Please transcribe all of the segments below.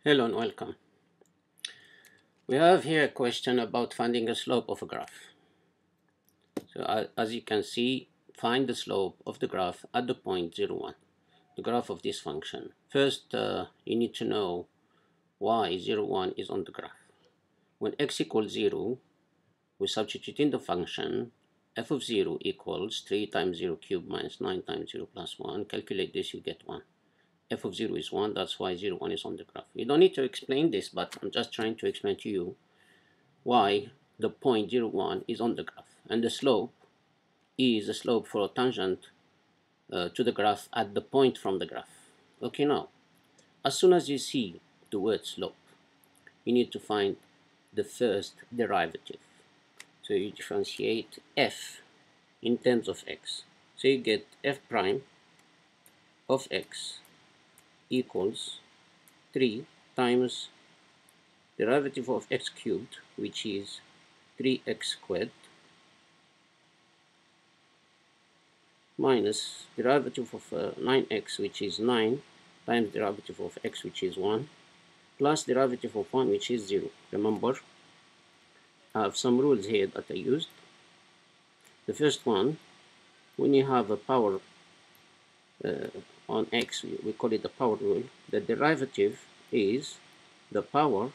Hello and welcome. We have here a question about finding the slope of a graph. So as you can see, find the slope of the graph at the point 0, 1, the graph of this function. First, you need to know why 0, 1 is on the graph. When x equals 0, we substitute in the function f of 0 equals 3 times 0 cubed minus 9 times 0 plus 1. Calculate this, you get 1. F of 0 is 1, that's why 0, 1 is on the graph. You don't need to explain this, but I'm just trying to explain to you why the point 0, 1 is on the graph. And the slope is the slope for a tangent to the graph at the point from the graph. Okay, now, as soon as you see the word slope, you need to find the first derivative. So you differentiate f in terms of x. So you get f prime of x equals 3 times derivative of x cubed, which is 3x squared, minus derivative of 9x, which is 9, times derivative of x, which is 1, plus derivative of 1, which is 0. Remember, I have some rules here that I used. The first one, when you have a power on x, we call it the power rule. The derivative is the power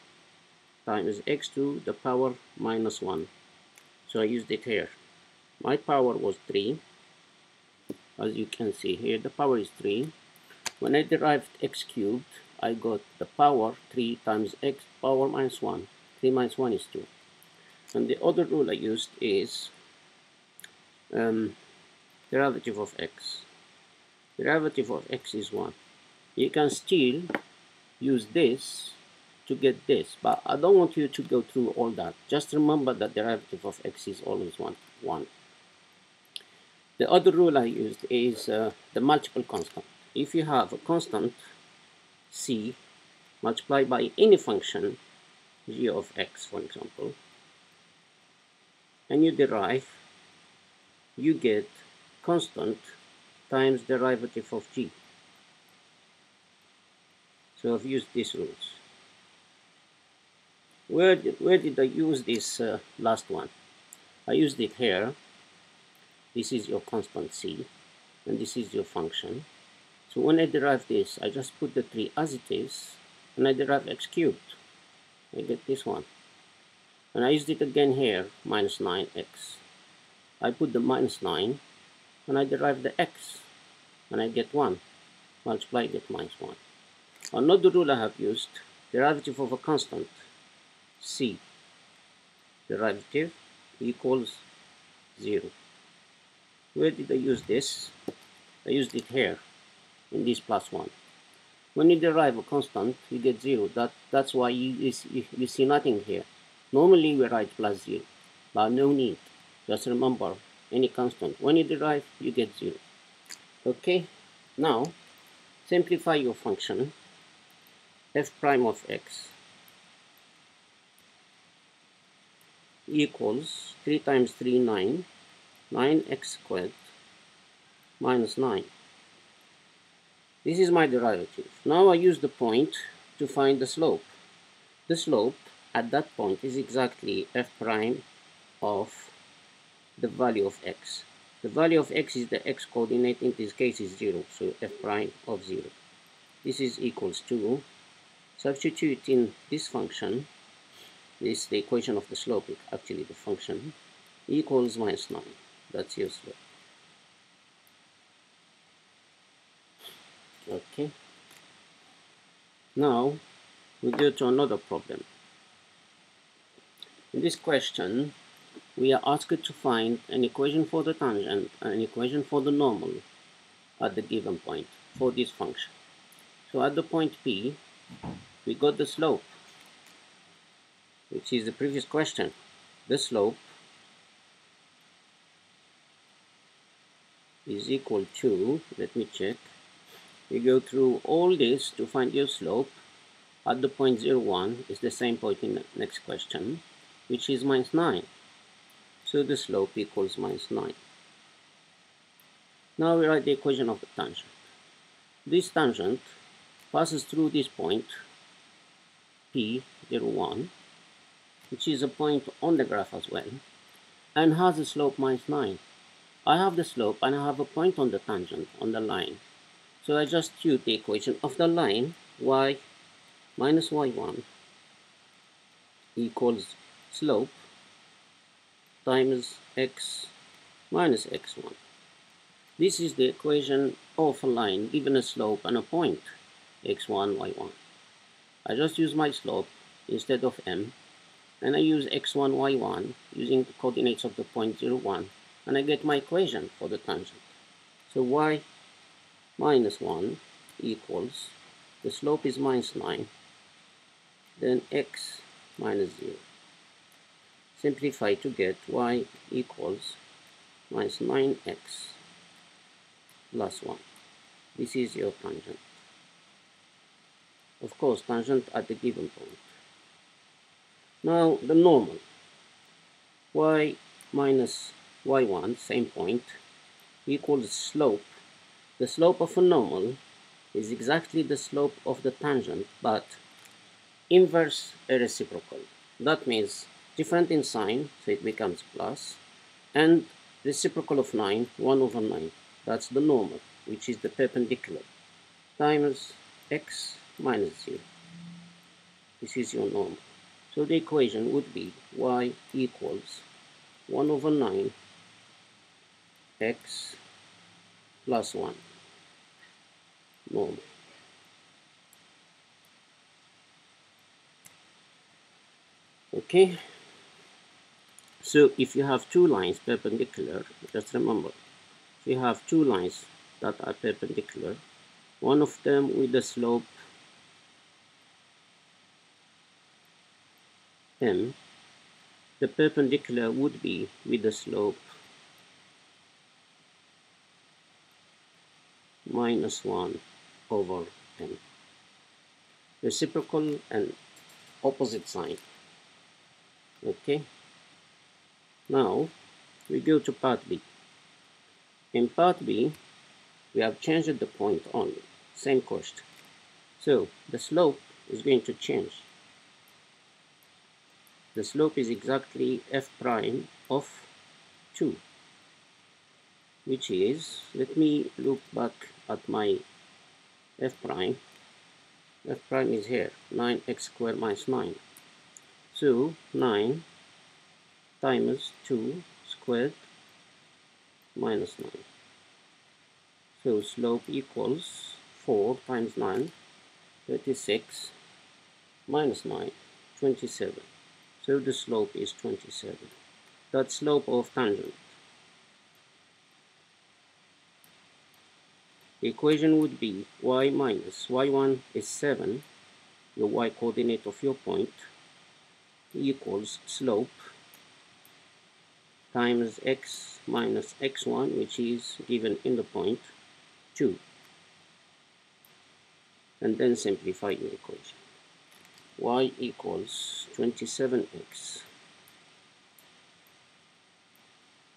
times x to the power minus 1. So I used it here. My power was 3. As you can see here, the power is 3. When I derived x cubed, I got the power 3 times x power minus 1. 3 minus 1 is 2. And the other rule I used is derivative of x. Derivative of x is 1. You can still use this to get this, but I don't want you to go through all that. Just remember that derivative of x is always 1. The other rule I used is the multiple constant. If you have a constant c multiplied by any function g of x, for example, and you derive, you get constant times derivative of g. So I've used these rules. Where did I use this last one? I used it here. This is your constant c, and this is your function. So when I derive this, I just put the 3 as it is, and I derive x cubed. I get this one. And I used it again here, minus 9x. I put the minus 9, and I derive the x, and I get 1. Multiply, get minus 1. Another rule I have used, derivative of a constant, c, derivative equals 0. Where did I use this? I used it here, in this plus 1. When you derive a constant, you get 0. That's why you see nothing here. Normally we write plus 0, but no need. Just remember, any constant, when you derive, you get 0. Okay, now simplify your function. F prime of x equals 3 times 3, 9, 9x squared minus 9. This is my derivative. Now I use the point to find the slope. The slope at that point is exactly f prime of the value of x. The value of x is the x coordinate, in this case is 0, so f prime of 0. This is equals to, substitute in this function, this is the equation of the slope, actually the function, equals minus 9. That's your slope. Okay. Now we go to another problem. In this question, we are asked to find an equation for the tangent and an equation for the normal at the given point for this function. So at the point P, we got the slope, which is the previous question. The slope is equal to, let me check, we go through all this to find your slope at the point 0, 1 is the same point in the next question, which is minus 9. So the slope equals minus 9. Now we write the equation of the tangent. This tangent passes through this point P01, which is a point on the graph as well, and has a slope -9. I have the slope and I have a point on the tangent, on the line. So I just use the equation of the line, y minus y1 equals slope times x minus x1. This is the equation of a line given a slope and a point, x1, y1. I just use my slope instead of m, and I use x1, y1 using the coordinates of the point 0, 1, and I get my equation for the tangent. So y minus 1 equals, the slope is -9, then x minus 0. Simplify to get y equals -9x plus 1. This is your tangent. Of course, tangent at the given point. Now, the normal. Y minus y1, same point, equals slope. The slope of a normal is exactly the slope of the tangent, but inverse a reciprocal. That means different in sign, so it becomes plus, and reciprocal of 9, 1 over 9. That's the normal, which is the perpendicular, times x minus 0. This is your normal. So the equation would be y equals 1 over 9 x plus 1, normal. Okay, so if you have two lines perpendicular, just remember, if you have two lines that are perpendicular, one of them with the slope m, the perpendicular would be with the slope -1 over m. Reciprocal and opposite sign. Okay, now we go to part B. In part B, we have changed the point only, same question. So the slope is going to change. The slope is exactly f prime of 2, which is, let me look back at my f prime. F prime is here, 9x squared minus 9. So 9 times 2 squared minus 9. So slope equals 4 times 9, 36, minus 9, 27. So the slope is 27. That's slope of tangent. The equation would be y minus y1 is 7, your y coordinate of your point, equals slope times x minus x1, which is given in the point, 2. And then simplify your equation. Y equals 27x.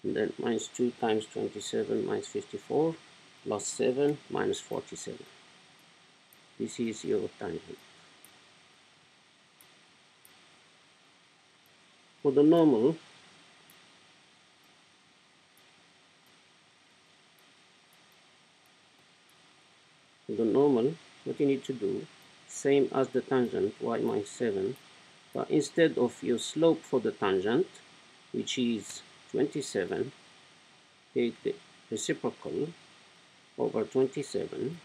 And then minus 2 times 27 minus 54 plus 7 minus 47. This is your tangent. For the normal, what you need to do, same as the tangent, y minus 7, but instead of your slope for the tangent, which is 27, take the reciprocal over 27,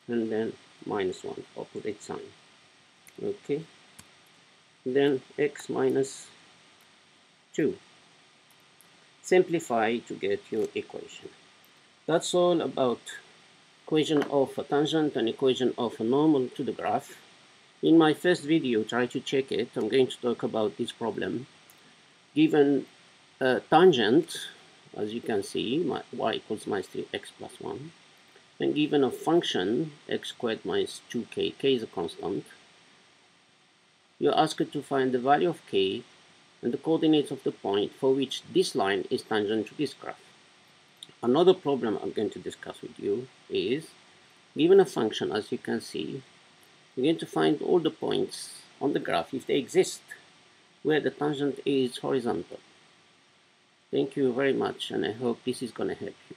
and then minus 1, opposite sign. Okay, then x minus 2. Simplify to get your equation. That's all about equation of a tangent and equation of a normal to the graph. In my first video, try to check it. I'm going to talk about this problem. Given a tangent, as you can see, y equals minus 3x plus 1, and given a function x squared minus 2k, k is a constant, you're asked to find the value of k and the coordinates of the point for which this line is tangent to this graph. Another problem I'm going to discuss with you is, given a function, as you can see, You're going to find all the points on the graph, if they exist, where the tangent is horizontal. Thank you very much, and I hope this is going to help you.